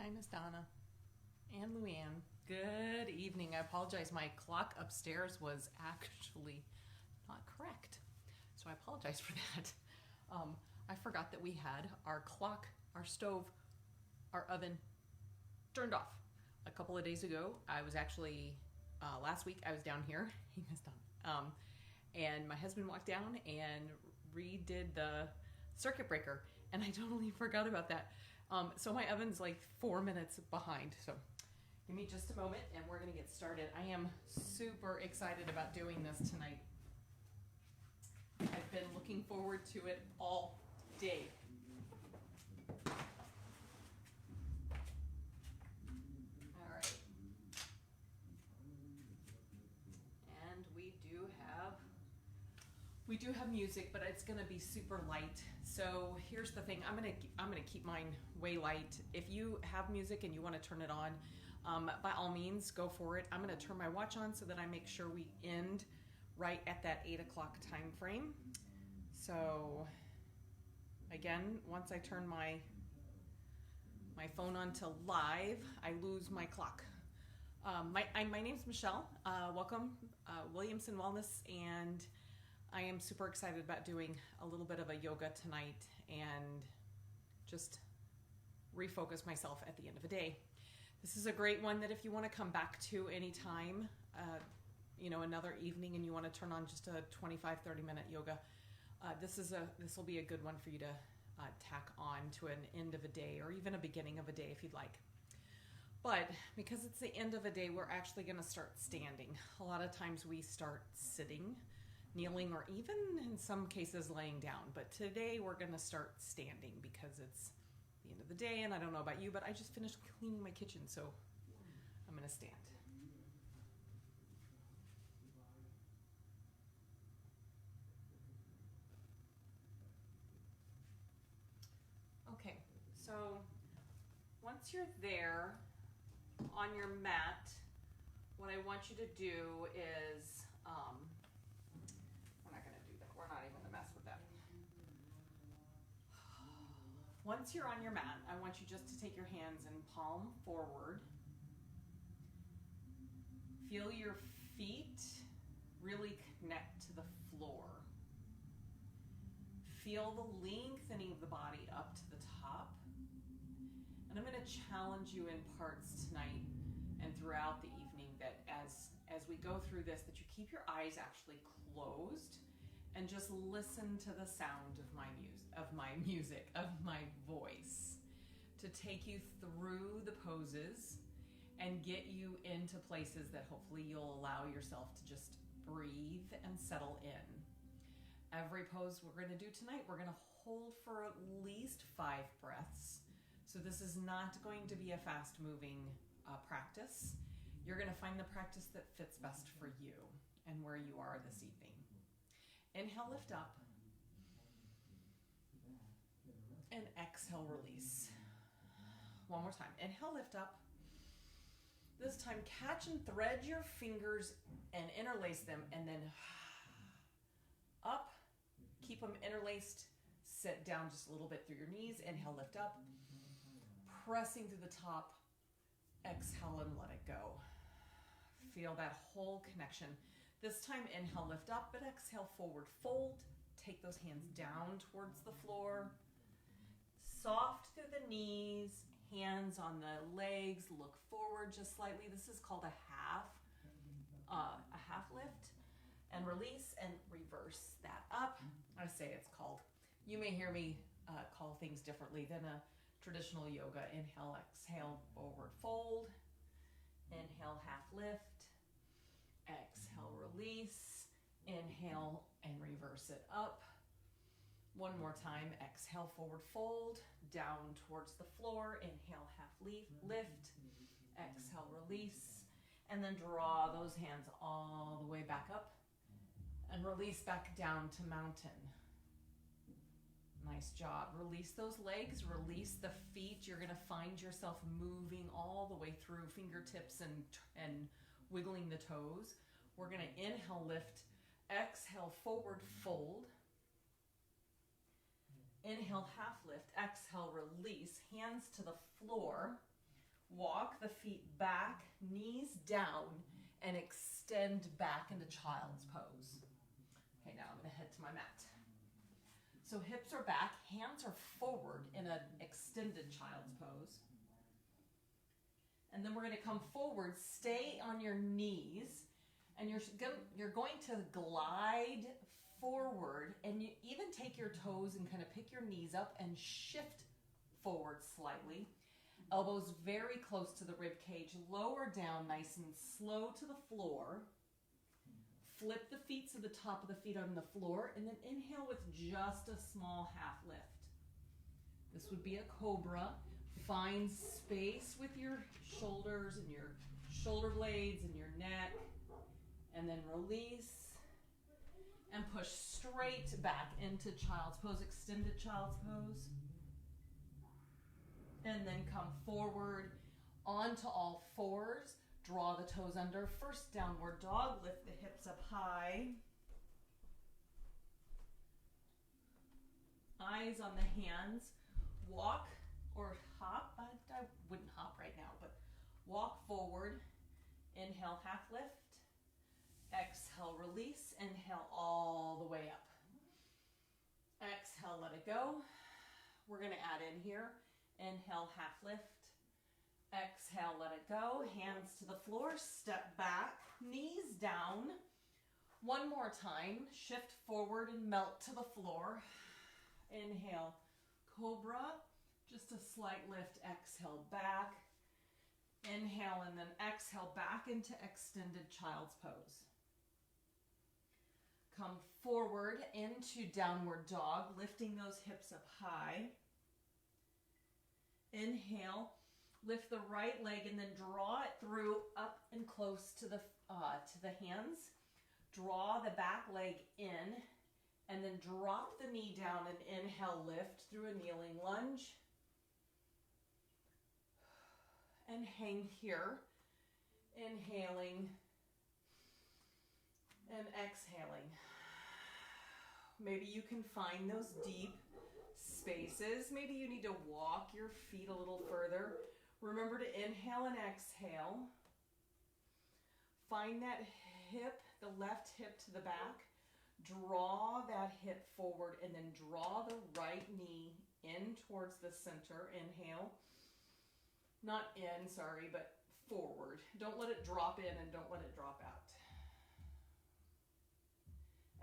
Hi, Miss Donna and Luann. Good evening. I apologize. My clock upstairs was actually not correct, so I apologize for that. I forgot that we had our clock, our stove, our oven turned off a couple of days ago. I was actually last week. I was down here. He missed on. And my husband walked down and redid the circuit breaker, and I totally forgot about that. So my oven's like 4 minutes behind. So give me just a moment and we're going to get started. I am super excited about doing this tonight. I've been looking forward to it all day. All right. And we do have music, but it's going to be super light. So here's the thing. I'm going to keep mine way light. If you have music and you want to turn it on, by all means, go for it. I'm going to turn my watch on so that I make sure we end right at that 8 o'clock time frame. So again, once I turn my phone on to live, I lose my clock. My name's Michelle. Welcome, Williamson Wellness, and I am super excited about doing a little bit of a yoga tonight and just refocus myself at the end of the day. This is a great one that if you want to come back to anytime, another evening and you want to turn on just a 25-30 minute yoga, this will be a good one for you to tack on to an end of a day or even a beginning of a day if you'd like. But because it's the end of a day, we're actually going to start standing. A lot of times we start sitting, kneeling, or even in some cases laying down. But today we're going to start standing because it's the end of the day, and I don't know about you, but I just finished cleaning my kitchen, so I'm going to stand. Okay, so once you're there on your mat, what I want you to do is, we're not going to do that. We're not even going to mess with that. Once you're on your mat, I want you just to take your hands and palm forward. Feel your feet really connect to the floor. Feel the lengthening of the body up to the top. And I'm going to challenge you in parts tonight and throughout the evening that as we go through this, that you keep your eyes actually closed and just listen to the sound of my music, of my voice, to take you through the poses and get you into places that hopefully you'll allow yourself to just breathe and settle in. Every pose we're going to do tonight, we're going to hold for at least 5 breaths. So this is not going to be a fast-moving practice. You're going to find the practice that fits best for you and where you are this evening. Inhale, lift up. And exhale, release. One more time. Inhale, lift up. This time, catch and thread your fingers and interlace them, and then up. Keep them interlaced. Sit down just a little bit through your knees. Inhale, lift up. Pressing through the top. Exhale and let it go. Feel that whole connection. This time, inhale, lift up, but exhale, forward fold. Take those hands down towards the floor. Soft through the knees, hands on the legs, look forward just slightly. This is called a half lift. And release and reverse that up. I say it's called. You may hear me call things differently than a traditional yoga. Inhale, exhale, forward fold. Inhale, half lift. Exhale, release. Inhale and reverse it up. One more time. Exhale, forward fold. Down towards the floor. Inhale, half lift. Exhale, release. And then draw those hands all the way back up. And release back down to mountain. Nice job. Release those legs, release the feet. You're going to find yourself moving all the way through fingertips and wiggling the toes. We're going to inhale, lift, exhale, forward fold. Inhale, half lift, exhale, release, hands to the floor. Walk the feet back, knees down, and extend back into child's pose. Okay, now I'm going to head to my mat. So hips are back, hands are forward in an extended child's pose. And then we're going to come forward, stay on your knees, and you're going to glide forward, and you even take your toes and kind of pick your knees up and shift forward slightly. Elbows very close to the rib cage, lower down nice and slow to the floor. Flip the feet so the top of the feet on the floor, and then inhale with just a small half lift. This would be a cobra. Find space with your shoulders and your shoulder blades and your neck, and then release and push straight back into child's pose, extended child's pose. And then come forward onto all fours. Draw the toes under. First downward dog. Lift the hips up high. Eyes on the hands. Walk or hop. I wouldn't hop right now, but walk forward. Inhale, half lift. Exhale, release. Inhale all the way up. Exhale, let it go. We're going to add in here. Inhale, half lift. Exhale, let it go. Hands to the floor, step back, knees down. One more time, shift forward and melt to the floor. Inhale, cobra, just a slight lift. Exhale, back. Inhale and then exhale back into extended child's pose. Come forward into downward dog, lifting those hips up high. Inhale, lift the right leg and then draw it through up and close to the hands. Draw the back leg in and then drop the knee down and inhale, lift through a kneeling lunge. And hang here, inhaling and exhaling. Maybe you can find those deep spaces. Maybe you need to walk your feet a little further. Remember to inhale and exhale. Find that hip, the left hip to the back. Draw that hip forward and then draw the right knee in towards the center. Inhale. Not in, sorry, but forward. Don't let it drop in and don't let it drop out.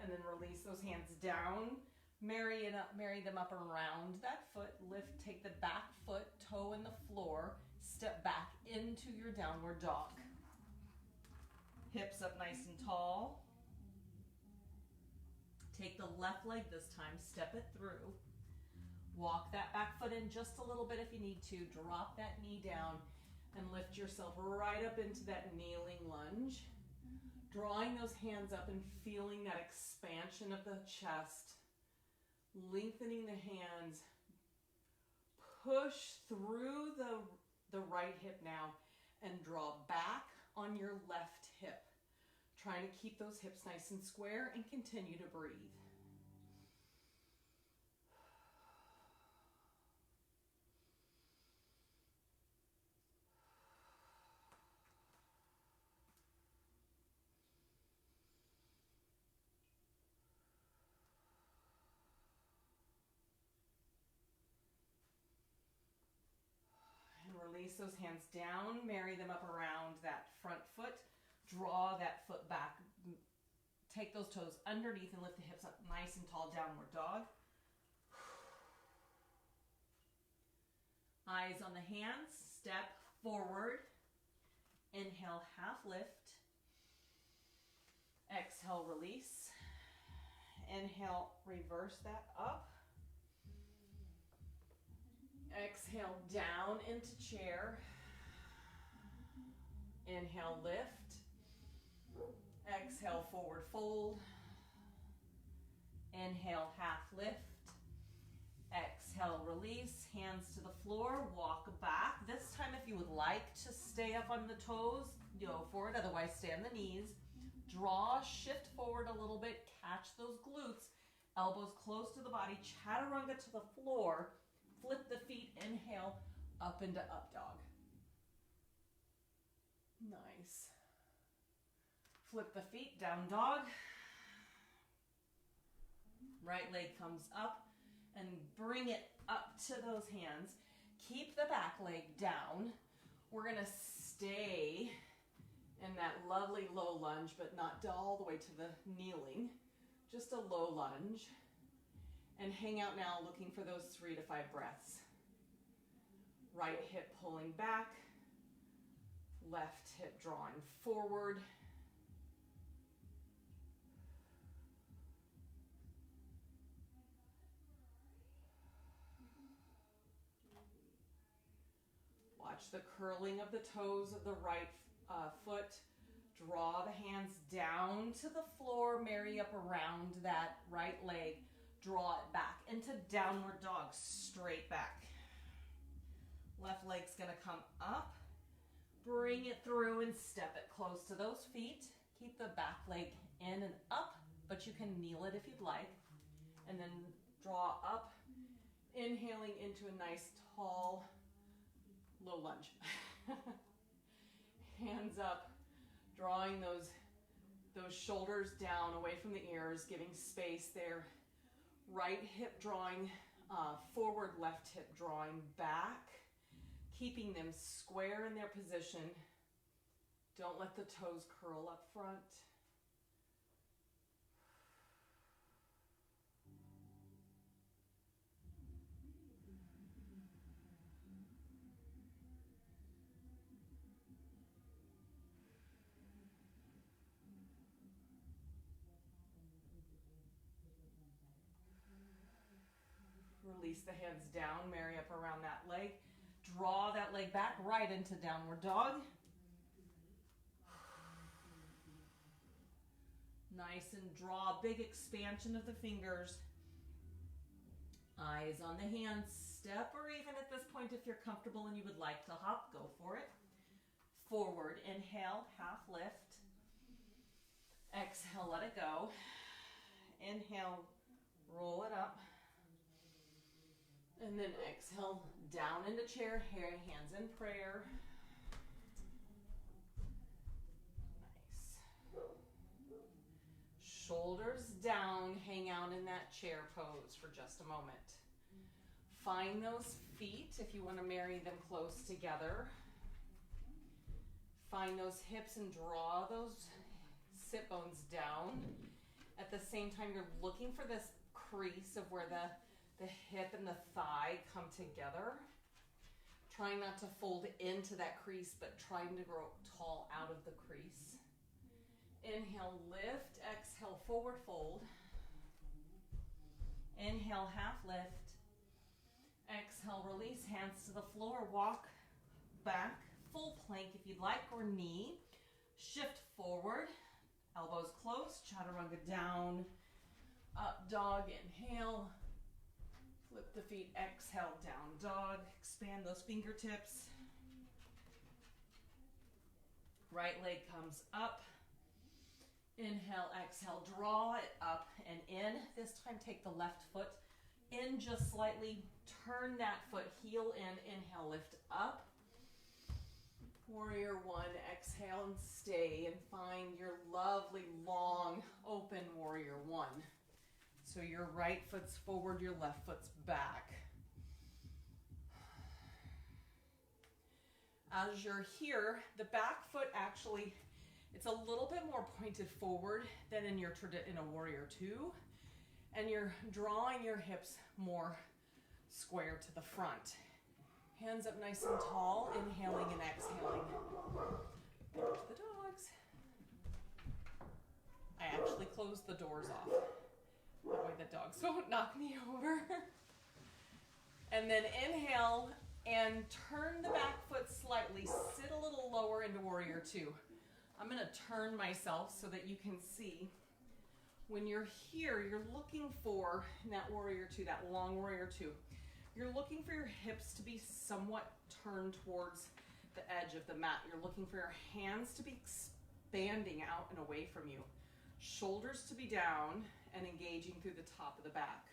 And then release those hands down. Marry them up around that foot. Lift, take the back foot, toe in the floor. Step back into your downward dog. Hips up nice and tall. Take the left leg this time, step it through. Walk that back foot in just a little bit if you need to. Drop that knee down and lift yourself right up into that kneeling lunge. Drawing those hands up and feeling that expansion of the chest. Lengthening the hands. Push through the right hip now and draw back on your left hip. Trying to keep those hips nice and square and continue to breathe. Release those hands down, marry them up around that front foot, draw that foot back, take those toes underneath and lift the hips up nice and tall, downward dog. Eyes on the hands, step forward, inhale, half lift, exhale, release, inhale, reverse that up. Exhale down into chair. Inhale, lift. Exhale, forward fold. Inhale, half lift. Exhale, release. Hands to the floor. Walk back. This time, if you would like to stay up on the toes, go for it. Otherwise, stay on the knees. Draw, shift forward a little bit. Catch those glutes. Elbows close to the body. Chaturanga to the floor. Flip the feet, inhale, up into up dog. Nice. Flip the feet, down dog. Right leg comes up and bring it up to those hands. Keep the back leg down. We're gonna stay in that lovely low lunge, but not all the way to the kneeling. Just a low lunge. And hang out now looking for those 3 to 5 breaths. Right hip pulling back, left hip drawing forward. Watch the curling of the toes of the right foot. Draw the hands down to the floor, marry up around that right leg. Draw it back into downward dog, straight back. Left leg's gonna come up. Bring it through and step it close to those feet. Keep the back leg in and up, but you can kneel it if you'd like. And then draw up, inhaling into a nice tall, low lunge. Hands up, drawing those shoulders down away from the ears, giving space there. Right hip drawing forward, left hip drawing back, keeping them square in their position. Don't let the toes curl up front. Release the hands down, marry up around that leg. Draw that leg back right into downward dog. Nice, and draw a big expansion of the fingers. Eyes on the hands. Step, or even at this point, if you're comfortable and you would like to hop, go for it. Forward, inhale, half lift. Exhale, let it go. Inhale, roll it up. And then exhale, down into chair, hands in prayer. Nice. Shoulders down, hang out in that chair pose for just a moment. Find those feet if you want to marry them close together. Find those hips and draw those sit bones down. At the same time, you're looking for this crease of where the hip and the thigh come together. Trying not to fold into that crease, but trying to grow tall out of the crease. Inhale, lift. Exhale, forward fold. Inhale, half lift. Exhale, release, hands to the floor. Walk back, full plank if you'd like, or knee. Shift forward, elbows close, chaturanga down. Up dog, inhale. Flip the feet, exhale, down dog. Expand those fingertips. Right leg comes up. Inhale, exhale, draw it up and in. This time take the left foot in just slightly. Turn that foot, heel in. Inhale, lift up. Warrior one, exhale and stay and find your lovely long open warrior one. So your right foot's forward, your left foot's back. As you're here, the back foot actually, it's a little bit more pointed forward than in a warrior two. And you're drawing your hips more square to the front. Hands up nice and tall, inhaling and exhaling. Back to the dogs. I actually closed the doors off. That way the dogs don't knock me over. And then inhale and turn the back foot slightly. Sit a little lower into warrior two. I'm going to turn myself so that you can see. When you're here, you're looking for, in that warrior two, that long warrior two, you're looking for your hips to be somewhat turned towards the edge of the mat. You're looking for your hands to be expanding out and away from you. Shoulders to be down and engaging through the top of the back.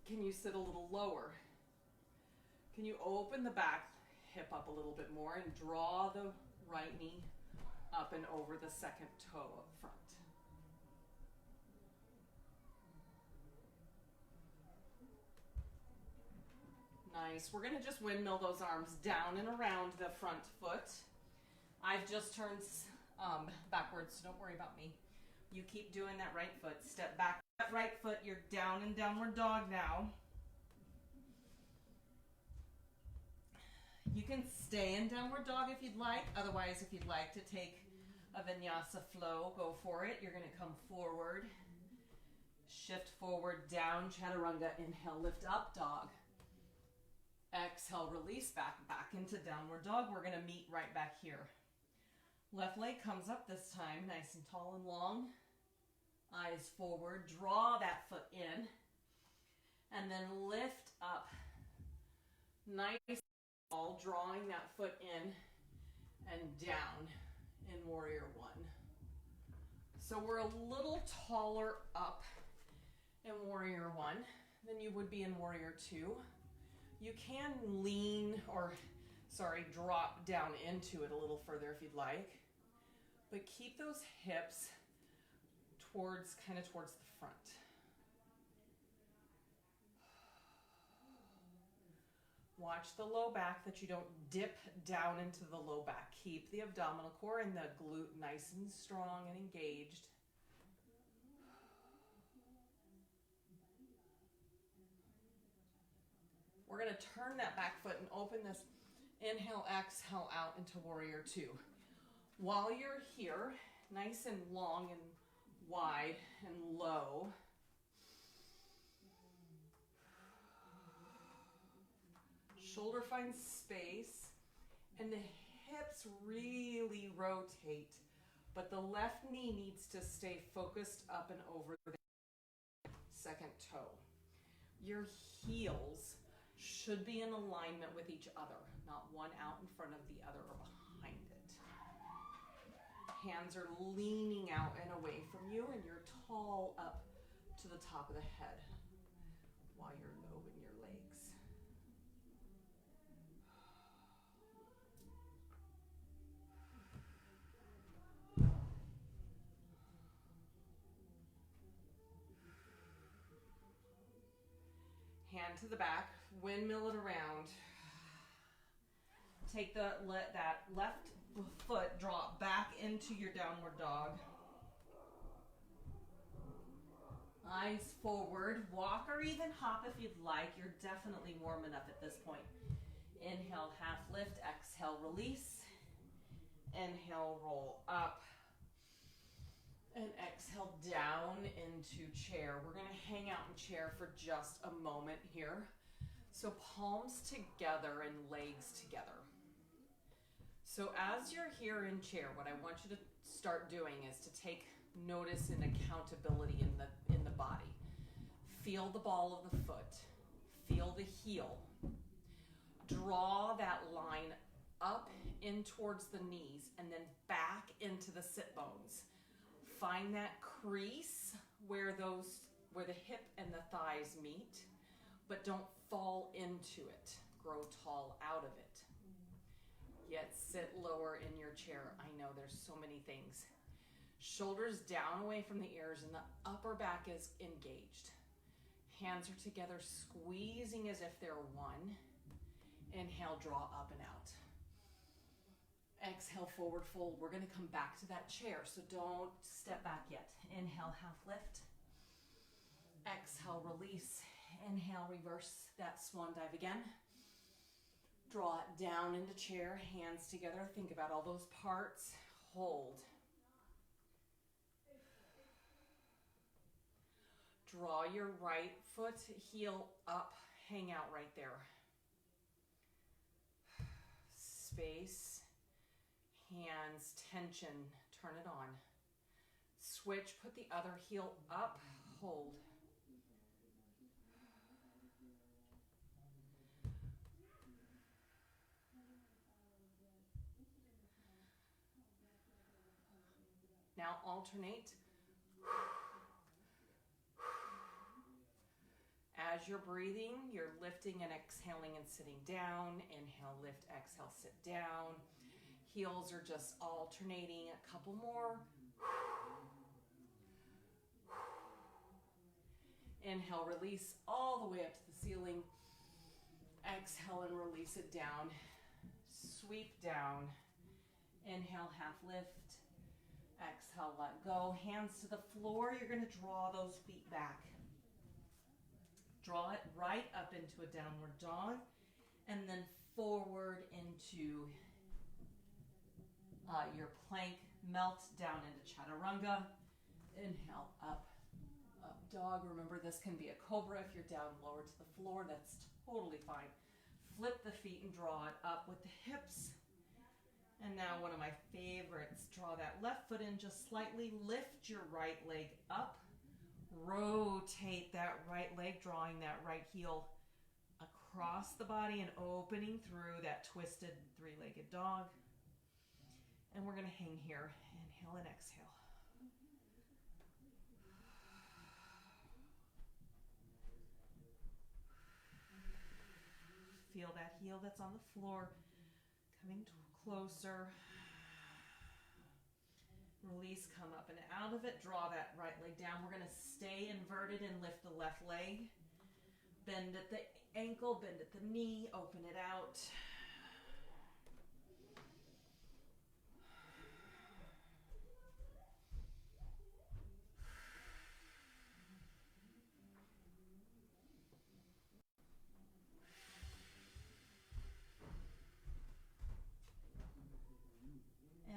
Can you sit a little lower? Can you open the back, hip up a little bit more and draw the right knee up and over the second toe up front. Nice. We're going to just windmill those arms down and around the front foot. I've just turned backwards, so don't worry about me. You keep doing that right foot. Step back that right foot. You're down in downward dog now. You can stay in downward dog if you'd like. Otherwise, if you'd like to take a vinyasa flow, go for it. You're going to come forward, shift forward, down, chaturanga. Inhale, lift up, dog. Exhale, release back into downward dog. We're going to meet right back here. Left leg comes up this time, nice and tall and long. Eyes forward, draw that foot in, and then lift up. Nice and tall, drawing that foot in and down in Warrior One. So we're a little taller up in Warrior One than you would be in Warrior Two. You can drop down into it a little further if you'd like, but keep those hips towards the front. Watch the low back, that you don't dip down into the low back. Keep the abdominal core and the glute nice and strong and engaged. We're going to turn that back foot and open this. Inhale, exhale out into Warrior Two. While you're here, nice and long and wide and low, shoulder finds space and the hips really rotate, but the left knee needs to stay focused up and over the second toe. Your heels should be in alignment with each other, not one out in front of the other or behind it. Hands are leaning out and away from you, and you're tall up to the top of the head while you're low in your legs. Hand to the back, windmill it around. Let that left foot drop back into your downward dog. Eyes forward, walk or even hop if you'd like. You're definitely warm enough at this point. Inhale, half lift, exhale, release. Inhale, roll up. And exhale down into chair. We're going to hang out in chair for just a moment here. So palms together and legs together. So as you're here in chair, what I want you to start doing is to take notice and accountability in the body. Feel the ball of the foot. Feel the heel. Draw that line up in towards the knees and then back into the sit bones. Find that crease where the hip and the thighs meet, but don't fall into it. Grow tall out of it. Yet sit lower in your chair. I know there's so many things. Shoulders down away from the ears and the upper back is engaged. Hands are together, squeezing as if they're one. Inhale, draw up and out. Exhale, forward fold. We're going to come back to that chair, so don't step back yet. Inhale, half lift. Exhale, release. Inhale, reverse that swan dive again. Draw it down into chair, hands together. Think about all those parts. Hold. Draw your right foot, heel up, hang out right there. Space, hands, tension, turn it on. Switch, put the other heel up, hold. Now alternate. as you're breathing, you're lifting and exhaling and sitting down. Inhale, lift, exhale, sit down. Heels are just alternating. A couple more. Inhale, release all the way up to the ceiling. Exhale and release it down. Sweep down. Inhale, half lift. Exhale, let go. Hands to the floor. You're going to draw those feet back. Draw it right up into a downward dog, and then forward into your plank. Melt down into chaturanga. Inhale, up, up dog. Remember, this can be a cobra if you're down lower to the floor. That's totally fine. Flip the feet and draw it up with the hips. And now one of my favorites, draw that left foot in just slightly. Lift your right leg up. Rotate that right leg, drawing that right heel across the body and opening through that twisted three-legged dog. And we're going to hang here. Inhale and exhale. Feel that heel that's on the floor coming closer. Release, come up and out of it. Draw that right leg down. We're going to stay inverted and lift the left leg. Bend at the ankle, bend at the knee, open it out.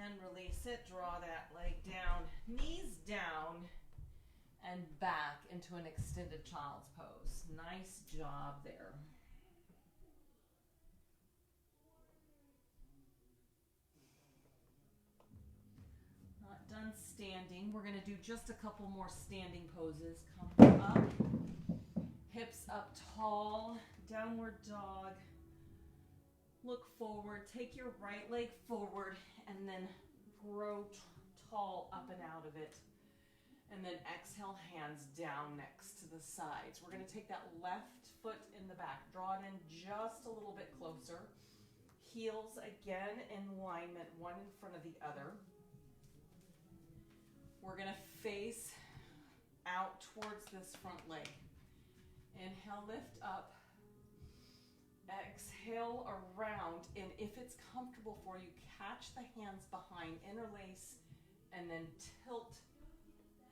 And release it. Draw that leg down, knees down, and back into an extended child's pose. Nice job there. Not done standing. We're going to do just a couple more standing poses. Come up, hips up tall, downward dog. Look forward, take your right leg forward, and then grow tall up and out of it. And then exhale, hands down next to the sides. We're going to take that left foot in the back. Draw it in just a little bit closer. Heels again in alignment, one in front of the other. We're going to face out towards this front leg. Inhale, lift up. Exhale around, and if it's comfortable for you, catch the hands behind, interlace, and then tilt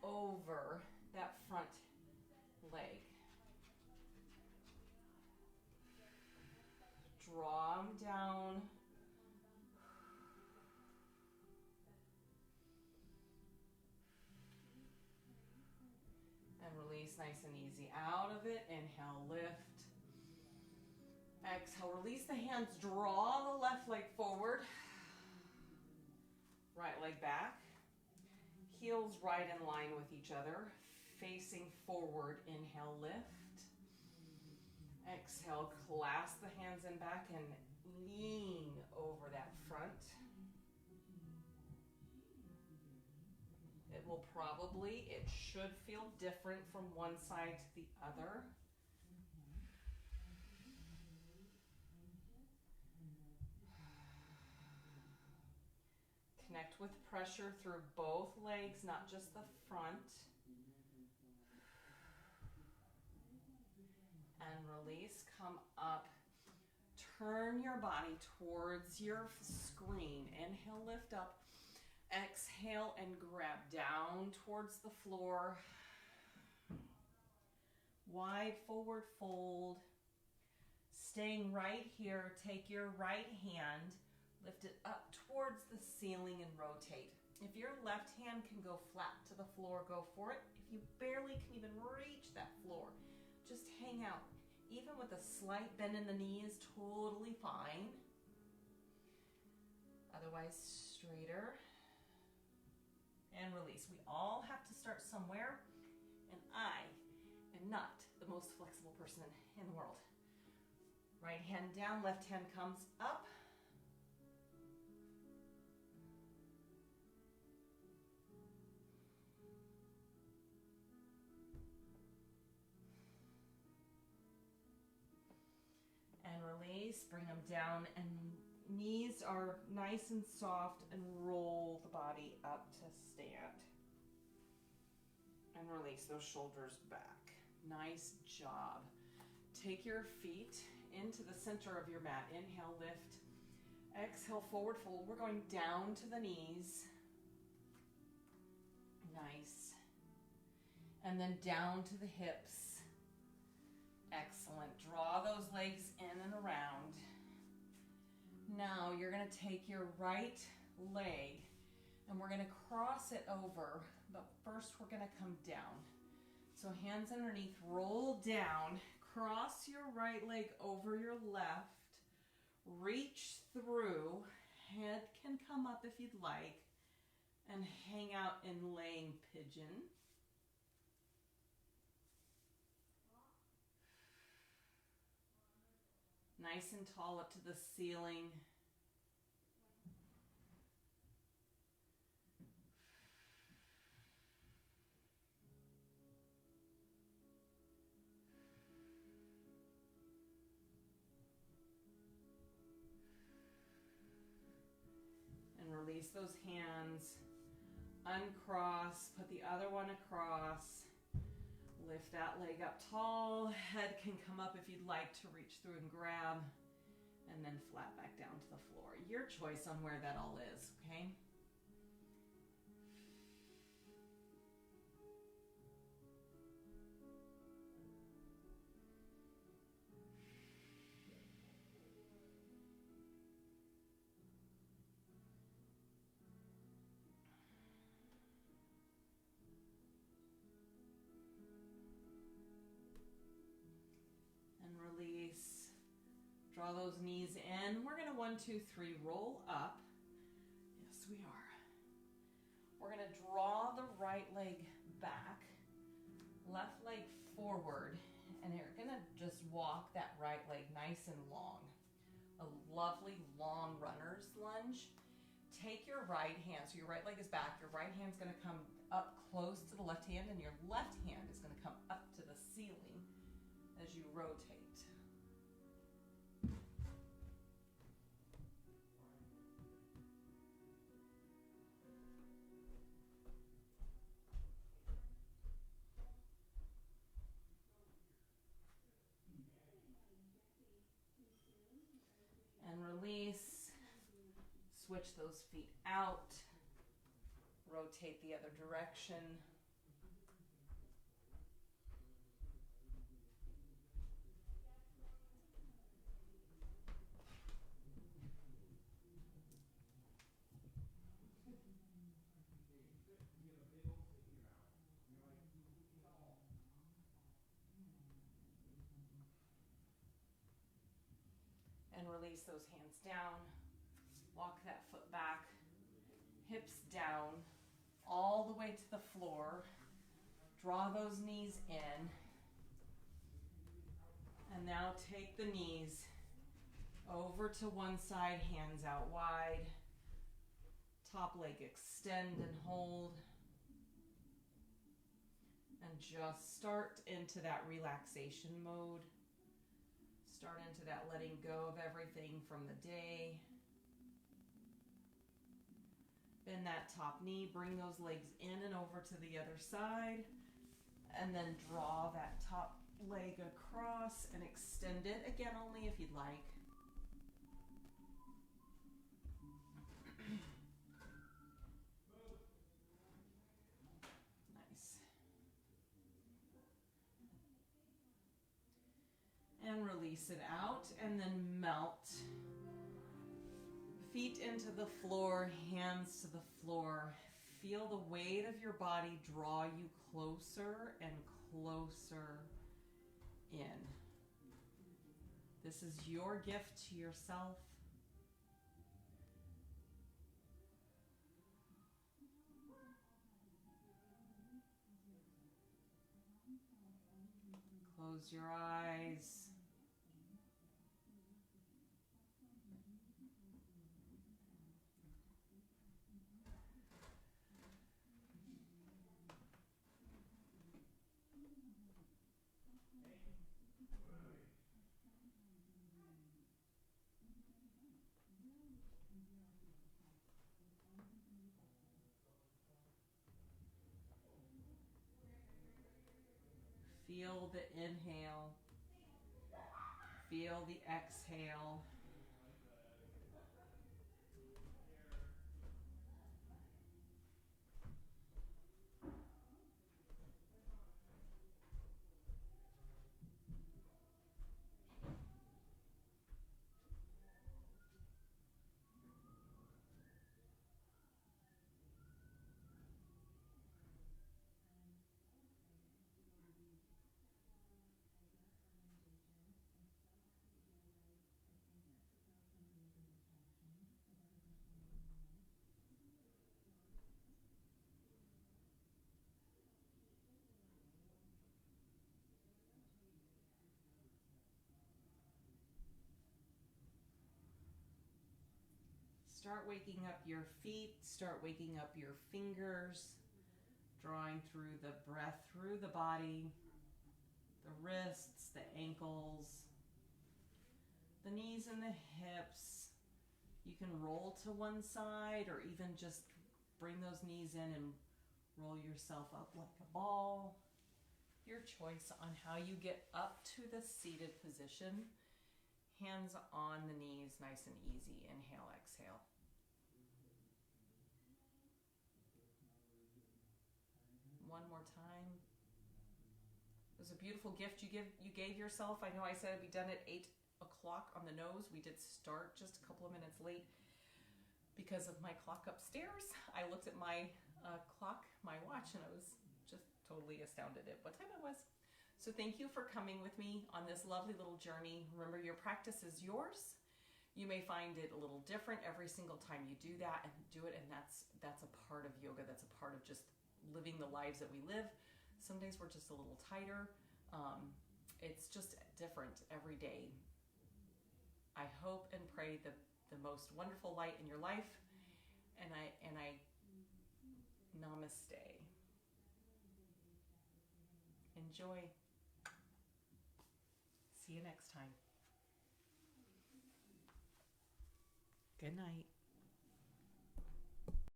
over that front leg. Draw them down. And release nice and easy out of it. Inhale, lift. Exhale, release the hands, draw the left leg forward, right leg back, heels right in line with each other, facing forward. Inhale, lift. Exhale, clasp the hands in back and lean over that front. It should feel different from one side to the other. Connect with pressure through both legs, not just the front. And release, come up. Turn your body towards your screen. Inhale, lift up. Exhale and grab down towards the floor. Wide forward fold. Staying right here, take your right hand, lift it up towards the ceiling and rotate. If your left hand can go flat to the floor, go for it. If you barely can even reach that floor, just hang out. Even with a slight bend in the knee is totally fine. Otherwise, straighter. And release. We all have to start somewhere, and I am not the most flexible person in the world. Right hand down, left hand comes up. release, bring them down, and knees are nice and soft, and roll the body up to stand. And release those shoulders back. Nice job. Take your feet into the center of your mat. Inhale, lift. Exhale, forward fold. We're going down to the knees. Nice. And then down to the hips. Excellent. Draw those legs in and around. Now you're going to take your right leg and we're going to cross it over, but first we're going to come down. So hands underneath, roll down, cross your right leg over your left, reach through, head can come up if you'd like, and hang out in laying pigeon. Nice and tall up to the ceiling. And release those hands. Uncross, put the other one across. Lift that leg up tall. Head can come up if you'd like to reach through and grab. And then flat back down to the floor. Your choice on where that all is, okay? Release. Draw those knees in. We're going to 1, 2, 3 roll up. Yes, we are. We're going to draw the right leg back, left leg forward, and you're going to just walk that right leg nice and long. A lovely long runner's lunge. Take your right hand, so your right leg is back, your right hand's going to come up close to the left hand, and your left hand is going to come up to the ceiling as you rotate. And release. Switch those feet out. Rotate the other direction. And release those hands down. Walk that foot back. Hips down. All the way to the floor. Draw those knees in. And now take the knees over to one side, hands out wide. Top leg extend and hold. And just start into that relaxation mode. Start into that letting go of everything from the day. Bend that top knee, bring those legs in and over to the other side, and then draw that top leg across and extend it, again only if you'd like. Nice. And release it out, and then melt. Feet into the floor, hands to the floor. Feel the weight of your body draw you closer and closer in. This is your gift to yourself. Close your eyes. Feel the inhale. Feel the exhale. Start waking up your feet, start waking up your fingers, drawing through the breath through the body, the wrists, the ankles, the knees and the hips. You can roll to one side or even just bring those knees in and roll yourself up like a ball. Your choice on how you get up to the seated position. Hands on the knees, nice and easy. Inhale, exhale. One more time. It was a beautiful gift you gave yourself. I know I said it'd be done at 8 o'clock on the nose. We did start just a couple of minutes late because of my clock upstairs. I looked at my clock, my watch, and I was just totally astounded at what time it was. So thank you for coming with me on this lovely little journey. Remember, your practice is yours. You may find it a little different every single time you do that, and do it, and that's a part of yoga. That's a part of just living the lives that we live. Some days we're just a little tighter. It's just different every day. I hope and pray the most wonderful light in your life, and I namaste. Enjoy. See you next time. Good night.